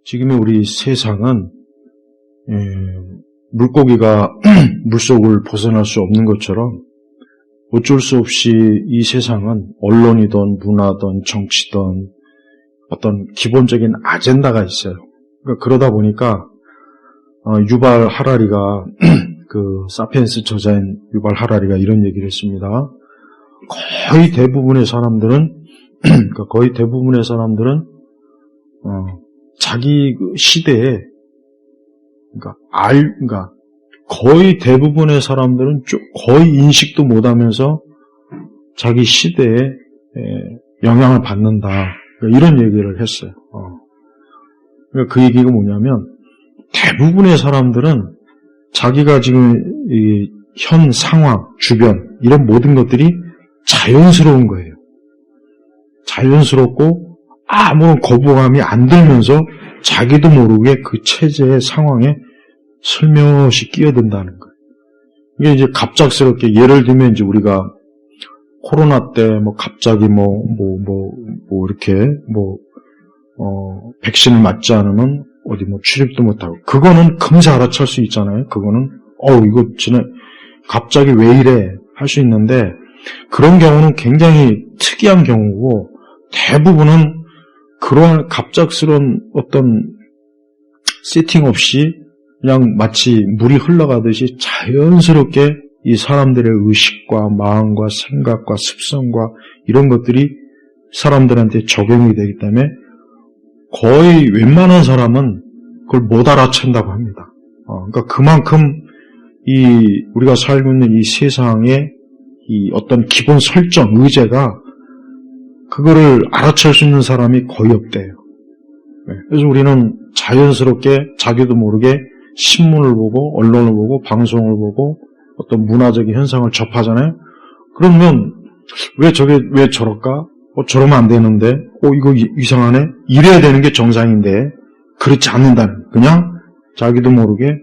지금의 우리 세상은 물고기가 물속을 벗어날 수 없는 것처럼 어쩔 수 없이 이 세상은 언론이든 문화든 정치든 어떤 기본적인 아젠다가 있어요. 그러다 보니까 유발 하라리가 그 사피엔스 저자인 유발 하라리가 이런 얘기를 했습니다. 거의 대부분의 사람들은 자기 시대에 거의 대부분의 사람들은 거의 인식도 못하면서 자기 시대에 영향을 받는다. 이런 얘기를 했어요. 그러니까 그 얘기가 뭐냐면 대부분의 사람들은 자기가 지금 이 현 상황, 주변 이런 모든 것들이 자연스러운 거예요. 자연스럽고 아무런 거부감이 안 들면서 자기도 모르게 그 체제의 상황에 슬며시 끼어든다는 거예요. 이게 이제 갑작스럽게 예를 들면 이제 우리가 코로나 때 갑자기 백신을 맞지 않으면 어디 출입도 못하고 그거는 금세 알아챌 수 있잖아요. 그거는 이거 진짜 갑자기 왜 이래 할 수 있는데 그런 경우는 굉장히 특이한 경우고 대부분은 그러한 갑작스러운 어떤 세팅 없이 그냥 마치 물이 흘러가듯이 자연스럽게 이 사람들의 의식과 마음과 생각과 습성과 이런 것들이 사람들한테 적용이 되기 때문에 거의 웬만한 사람은 그걸 못 알아챈다고 합니다. 그러니까 그만큼 우리가 살고 있는 이 세상의 이 어떤 기본 설정, 의제가 그거를 알아챌 수 있는 사람이 거의 없대요. 그래서 우리는 자연스럽게 자기도 모르게 신문을 보고 언론을 보고 방송을 보고 어떤 문화적인 현상을 접하잖아요. 그러면 왜 저럴까? 저러면 안 되는데 이거 이상하네? 이래야 되는 게 정상인데 그렇지 않는다는 그냥 자기도 모르게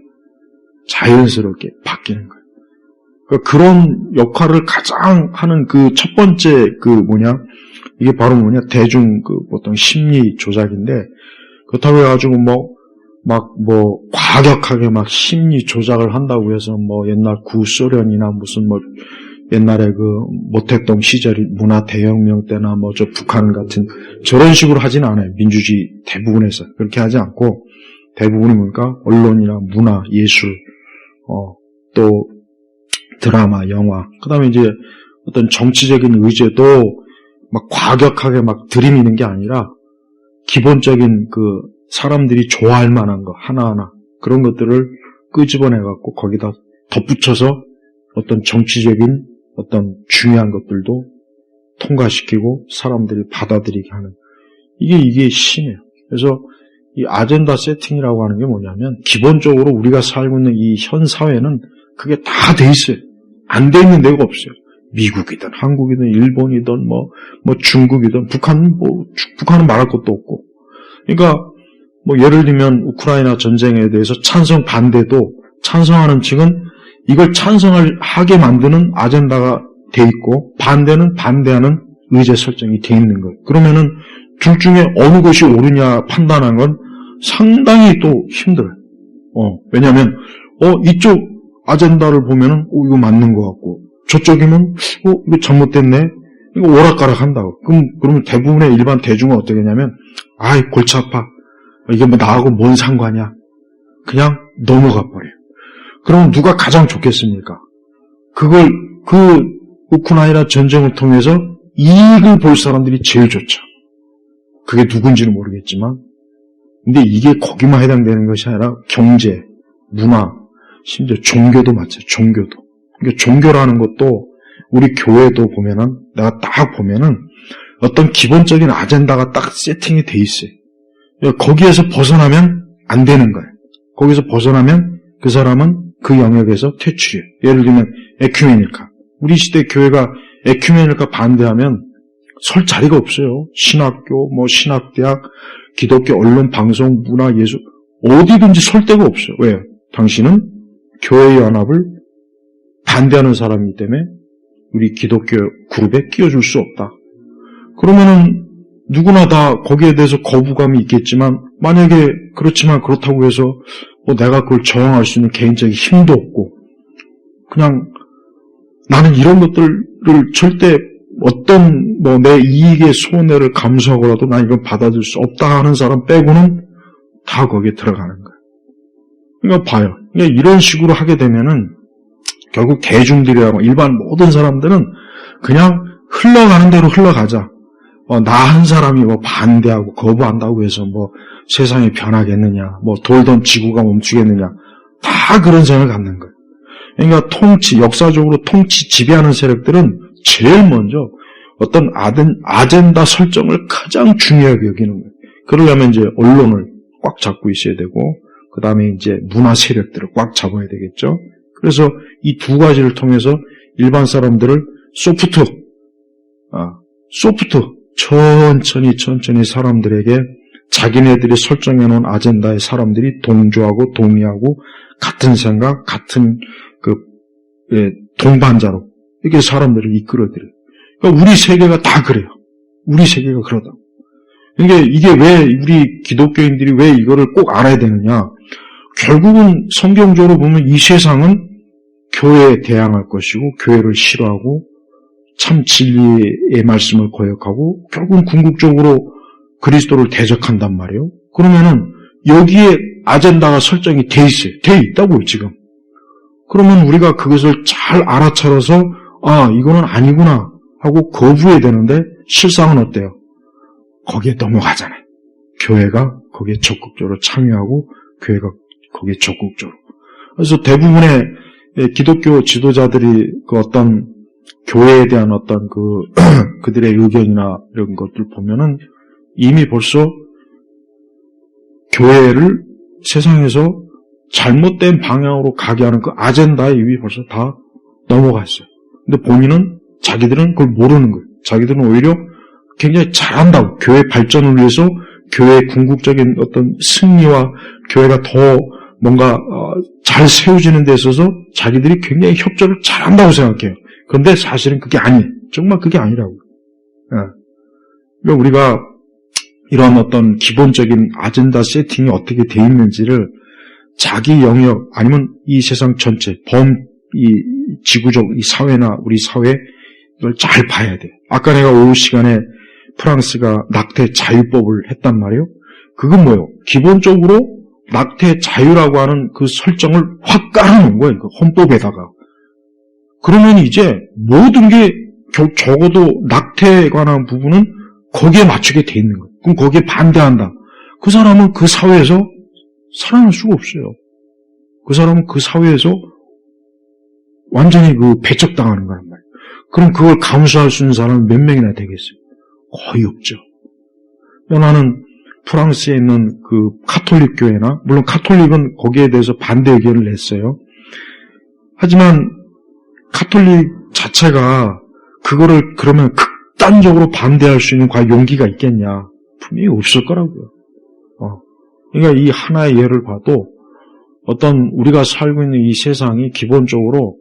자연스럽게 바뀌는 거예요. 그런 역할을 가장 하는 그 첫 번째 이게 바로 대중 보통 심리 조작인데 그렇다고 해가지고 과격하게 심리 조작을 한다고 해서 옛날 구소련이나 무슨 옛날에 모택동 시절 문화 대혁명 때나 저 북한 같은 저런 식으로 하진 않아요. 민주주의 대부분에서 그렇게 하지 않고 대부분이 언론이나 문화, 예술, 또 드라마, 영화, 그다음에 이제 어떤 정치적인 의제도 과격하게 들이미는 게 아니라 기본적인 사람들이 좋아할 만한 거 하나하나 그런 것들을 끄집어내갖고 거기다 덧붙여서 어떤 정치적인 어떤 중요한 것들도 통과시키고 사람들이 받아들이게 하는 이게 신이에요. 그래서 이 아젠다 세팅이라고 하는 게 뭐냐면 기본적으로 우리가 살고 있는 이 현 사회는 그게 다 돼 있어요. 안 돼 있는 데가 없어요. 미국이든 한국이든 일본이든 중국이든 북한은 말할 것도 없고. 그러니까 예를 들면 우크라이나 전쟁에 대해서 찬성 반대도 찬성하는 측은 이걸 찬성하게 만드는 아젠다가 돼 있고 반대는 반대하는 의제 설정이 돼 있는 거예요. 그러면은 둘 중에 어느 것이 옳으냐 판단하는 건 상당히 또 힘들어요. 왜냐하면 이쪽 아젠다를 보면은 이거 맞는 것 같고 저쪽이면 이거 잘못됐네. 이거 오락가락 한다고. 그러면 대부분의 일반 대중은 어떻게 하냐면 골치 아파. 이게 나하고 뭔 상관이야. 그냥 넘어가 버려요. 그럼 누가 가장 좋겠습니까? 그걸 우크라이나 전쟁을 통해서 이익을 볼 사람들이 제일 좋죠. 그게 누군지는 모르겠지만 근데 이게 거기만 해당되는 것이 아니라 경제, 문화, 심지어 종교도 마찬가지예요. 종교도. 그러니까 종교라는 것도 우리 교회도 보면은 내가 딱 보면은 어떤 기본적인 아젠다가 딱 세팅이 돼 있어요. 거기에서 벗어나면 안 되는 거예요. 거기서 벗어나면 그 사람은 그 영역에서 퇴출이에요. 예를 들면 에큐메니카. 우리 시대 교회가 에큐메니카 반대하면 설 자리가 없어요. 신학교, 신학대학, 기독교 언론, 방송, 문화, 예술 어디든지 설 데가 없어요. 왜요? 당신은 교회의 연합을 반대하는 사람이기 때문에 우리 기독교 그룹에 끼워줄 수 없다. 그러면은 누구나 다 거기에 대해서 거부감이 있겠지만 만약에 그렇다고 해서 뭐 내가 그걸 저항할 수 있는 개인적인 힘도 없고 그냥 나는 이런 것들을 절대 어떤 뭐 내 이익의 손해를 감수하고라도 난 이건 받아들일 수 없다 하는 사람 빼고는 다 거기에 들어가는 거예요. 그러니까 봐요. 그러니까 이런 식으로 하게 되면은 결국 대중들이라고 일반 모든 사람들은 그냥 흘러가는 대로 흘러가자. 나 한 사람이 뭐 반대하고 거부한다고 해서 뭐 세상이 변하겠느냐, 뭐 돌던 지구가 멈추겠느냐, 다 그런 생각을 갖는 거예요. 그러니까 역사적으로 지배하는 세력들은 제일 먼저 어떤 아젠다 설정을 가장 중요하게 여기는 거예요. 그러려면 이제 언론을 꽉 잡고 있어야 되고, 그 다음에 이제 문화 세력들을 꽉 잡아야 되겠죠. 그래서 이 두 가지를 통해서 일반 사람들을 소프트, 천천히 사람들에게 자기네들이 설정해놓은 아젠다에 사람들이 동조하고 동의하고 같은 생각, 같은 동반자로 이렇게 사람들을 이끌어들여요. 그러니까 우리 세계가 다 그래요. 우리 세계가 그러다. 그러니까 이게 왜 우리 기독교인들이 왜 이거를 꼭 알아야 되느냐? 결국은 성경적으로 보면 이 세상은 교회에 대항할 것이고 교회를 싫어하고 참 진리의 말씀을 거역하고 결국은 궁극적으로 그리스도를 대적한단 말이에요. 그러면은 여기에 아젠다가 설정이 돼 있어요. 돼 있다고요, 지금. 그러면 우리가 그것을 잘 알아차려서 이거는 아니구나 하고 거부해야 되는데 실상은 어때요? 거기에 넘어가잖아요. 교회가 거기에 적극적으로 참여하고 교회가 거기에 적극적으로. 그래서 대부분의 기독교 지도자들이 그 어떤 교회에 대한 어떤 그들의 의견이나 이런 것들 보면은 이미 벌써 교회를 세상에서 잘못된 방향으로 가게 하는 그 아젠다에 이미 벌써 다 넘어가 있어요. 근데 자기들은 그걸 모르는 거예요. 자기들은 오히려 굉장히 잘한다고. 교회 발전을 위해서 교회의 궁극적인 어떤 승리와 교회가 더 뭔가 잘 세워지는 데 있어서 자기들이 굉장히 협조를 잘한다고 생각해요. 그런데 사실은 그게 아니에요. 정말 그게 아니라고요. 그러니까 우리가 이런 어떤 기본적인 아젠다 세팅이 어떻게 돼 있는지를 자기 영역 아니면 이 세상 전체 이 지구적 이 사회나 우리 사회 이걸 잘 봐야 돼요. 아까 내가 오후 시간에 프랑스가 낙태 자유법을 했단 말이에요. 그건 뭐예요? 기본적으로 낙태 자유라고 하는 그 설정을 확 깔아놓은 거예요. 그 헌법에다가. 그러면 이제 모든 게 적어도 낙태에 관한 부분은 거기에 맞추게 돼 있는 거예요. 그럼 거기에 반대한다. 그 사람은 그 사회에서 살아날 수가 없어요. 그 사람은 그 사회에서 완전히 배척당하는 거란 말이에요. 그럼 그걸 감수할 수 있는 사람은 몇 명이나 되겠어요? 거의 없죠. 나는 프랑스에 있는 그 카톨릭 교회나, 물론 카톨릭은 거기에 대해서 반대 의견을 냈어요. 하지만 카톨릭 자체가 그거를 그러면 극단적으로 반대할 수 있는 과연 용기가 있겠냐? 분명히 없을 거라고요. 그러니까 이 하나의 예를 봐도 어떤 우리가 살고 있는 이 세상이 기본적으로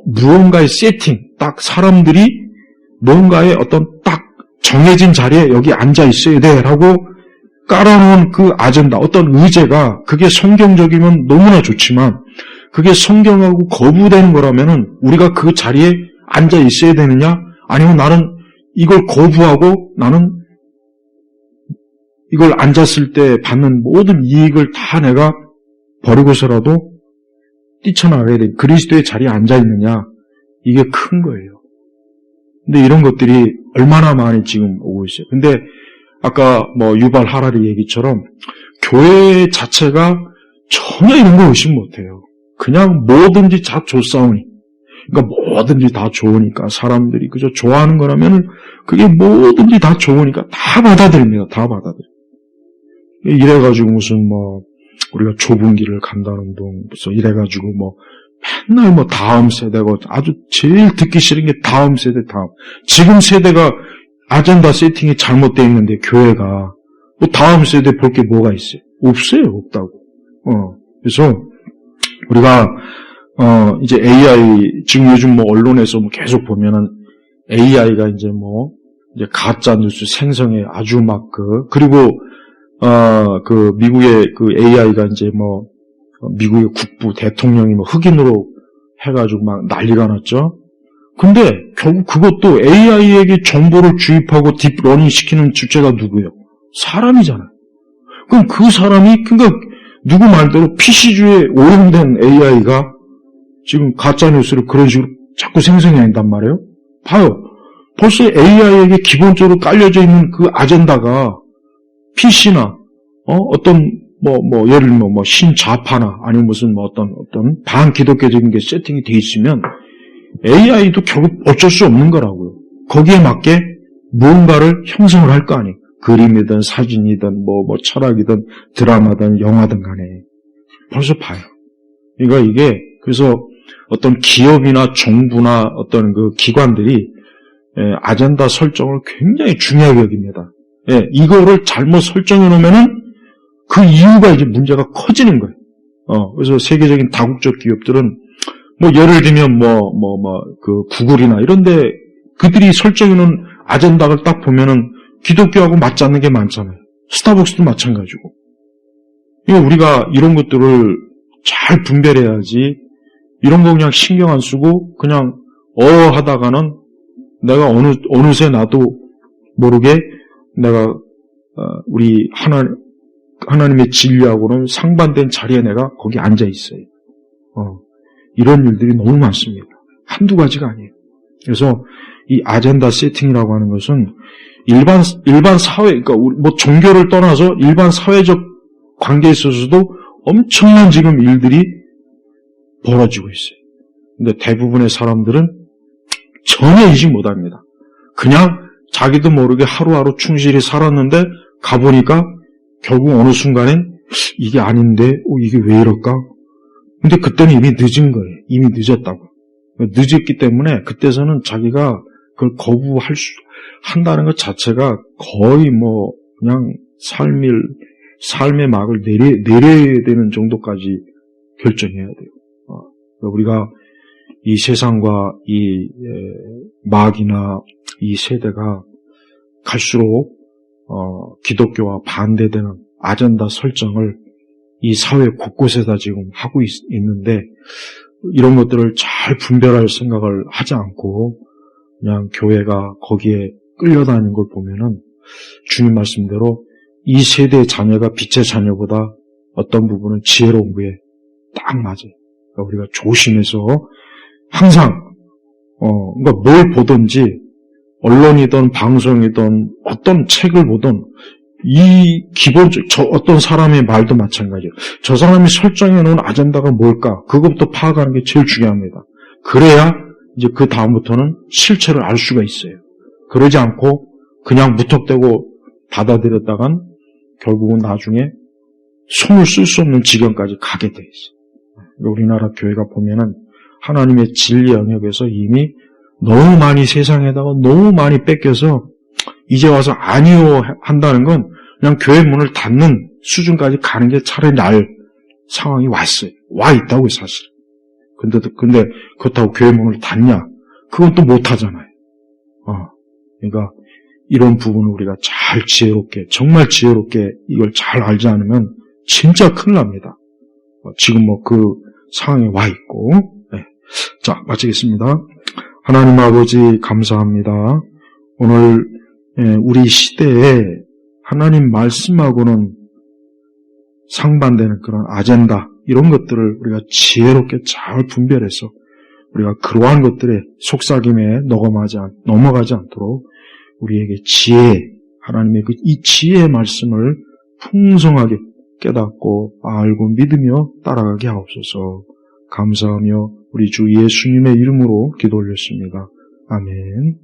무언가의 세팅, 딱 사람들이 뭔가의 어떤 딱 정해진 자리에 여기 앉아 있어야 돼라고 깔아놓은 그 아젠다, 어떤 의제가 그게 성경적이면 너무나 좋지만 그게 성경하고 거부되는 거라면은 우리가 그 자리에 앉아 있어야 되느냐? 아니면 나는 이걸 거부하고 나는 이걸 앉았을 때 받는 모든 이익을 다 내가 버리고서라도 뛰쳐나가야 돼. 그리스도의 자리에 앉아있느냐. 이게 큰 거예요. 근데 이런 것들이 얼마나 많이 지금 오고 있어요. 근데 아까 유발 하라리 얘기처럼 교회 자체가 전혀 이런 거 의심 못해요. 그냥 뭐든지 다 좋사오니. 그러니까 뭐든지 다 좋으니까 사람들이 그저 좋아하는 거라면 그게 뭐든지 다 좋으니까 다 받아들입니다. 다 받아들여요. 이래가지고 무슨 우리가 좁은 길을 간다는 둥, 무슨 이래가지고 맨날 다음 세대가 아주 제일 듣기 싫은 게 다음 세대 다음. 지금 세대가 아젠다 세팅이 잘못되어 있는데 교회가 다음 세대 볼 게 뭐가 있어요? 없어요. 없다고. 그래서 우리가 이제 AI 지금 요즘 언론에서 계속 보면은 AI가 이제 이제 가짜 뉴스 생성에 아주 막 그리고 그 미국의 그 AI가 이제 뭐 미국의 국부 대통령이 뭐 흑인으로 해가지고 막 난리가 났죠. 근데 결국 그것도 AI에게 정보를 주입하고 딥러닝 시키는 주체가 누구예요? 사람이잖아요. 그럼 그 사람이 그러니까 누구 말대로 PC주의에 오염된 AI가 지금 가짜 뉴스를 그런 식으로 자꾸 생성해낸단 말이에요. 봐요. 벌써 AI에게 기본적으로 깔려져 있는 그 아젠다가 PC나 어떤 예를 들면 신좌파나 아니면 무슨 어떤 반기독교적인 게 세팅이 돼 있으면 AI도 결국 어쩔 수 없는 거라고요. 거기에 맞게 무언가를 형성을 할 거 아니에요. 그림이든 사진이든 철학이든 드라마든 영화든 간에 벌써 봐요. 그러니까 이게 그래서 어떤 기업이나 정부나 어떤 그 기관들이 아젠다 설정을 굉장히 중요하게 여깁니다. 이거를 잘못 설정해 놓으면은 그 이유가 이제 문제가 커지는 거예요. 그래서 세계적인 다국적 기업들은 예를 들면 그 구글이나 이런데 그들이 설정해 놓은 아젠다를 딱 보면은 기독교하고 맞지 않는 게 많잖아요. 스타벅스도 마찬가지고. 우리가 이런 것들을 잘 분별해야지 이런 거 그냥 신경 안 쓰고 그냥 하다가는 내가 어느새 나도 모르게 내가 우리 하나님의 진리하고는 상반된 자리에 내가 거기 앉아 있어요. 이런 일들이 너무 많습니다. 한두 가지가 아니에요. 그래서 이 아젠다 세팅이라고 하는 것은 일반 사회, 그러니까 종교를 떠나서 일반 사회적 관계에 있어서도 엄청난 지금 일들이 벌어지고 있어요. 근데 대부분의 사람들은 전혀 인식 못합니다. 그냥 자기도 모르게 하루하루 충실히 살았는데 가보니까 결국 어느 순간엔 이게 아닌데 이게 왜 이럴까? 근데 그때는 이미 늦은 거예요. 이미 늦었다고. 늦었기 때문에 그때서는 자기가 그걸 한다는 것 자체가 거의 그냥 삶의 막을 내려야 되는 정도까지 결정해야 돼요. 우리가 이 세상과 이 막이나 이 세대가 갈수록 기독교와 반대되는 아젠다 설정을 이 사회 곳곳에다 지금 하고 있는데 이런 것들을 잘 분별할 생각을 하지 않고 그냥 교회가 거기에 끌려다니는 걸 보면은 주님 말씀대로 이 세대의 자녀가 빛의 자녀보다 어떤 부분은 지혜로운 거에 딱 맞아요. 그러니까 우리가 조심해서 항상 그러니까 뭘 보든지 언론이든 방송이든 어떤 책을 보든 이 어떤 사람의 말도 마찬가지예요. 저 사람이 설정해 놓은 아젠다가 뭘까? 그것부터 파악하는 게 제일 중요합니다. 그래야 이제 그 다음부터는 실체를 알 수가 있어요. 그러지 않고 그냥 무턱대고 받아들였다간 결국은 나중에 손을 쓸 수 없는 지경까지 가게 돼 있어요. 우리나라 교회가 보면은 하나님의 진리 영역에서 이미 너무 많이 세상에다가 너무 많이 뺏겨서 이제 와서 아니요 한다는 건 그냥 교회 문을 닫는 수준까지 가는 게 차라리 나을 상황이 왔어요. 와 있다고요, 사실. 근데 그렇다고 교회 문을 닫냐? 그건 또 못하잖아요. 그러니까 이런 부분을 우리가 잘 정말 지혜롭게 이걸 잘 알지 않으면 진짜 큰일 납니다. 지금 그 상황에 와 있고. 네. 자, 마치겠습니다. 하나님 아버지 감사합니다. 오늘 우리 시대에 하나님 말씀하고는 상반되는 그런 아젠다 이런 것들을 우리가 지혜롭게 잘 분별해서 우리가 그러한 것들에 속삭임에 넘어가지 않도록 우리에게 하나님의 이 지혜의 말씀을 풍성하게 깨닫고 알고 믿으며 따라가게 하옵소서. 감사하며 우리 주 예수님의 이름으로 기도 올렸습니다. 아멘.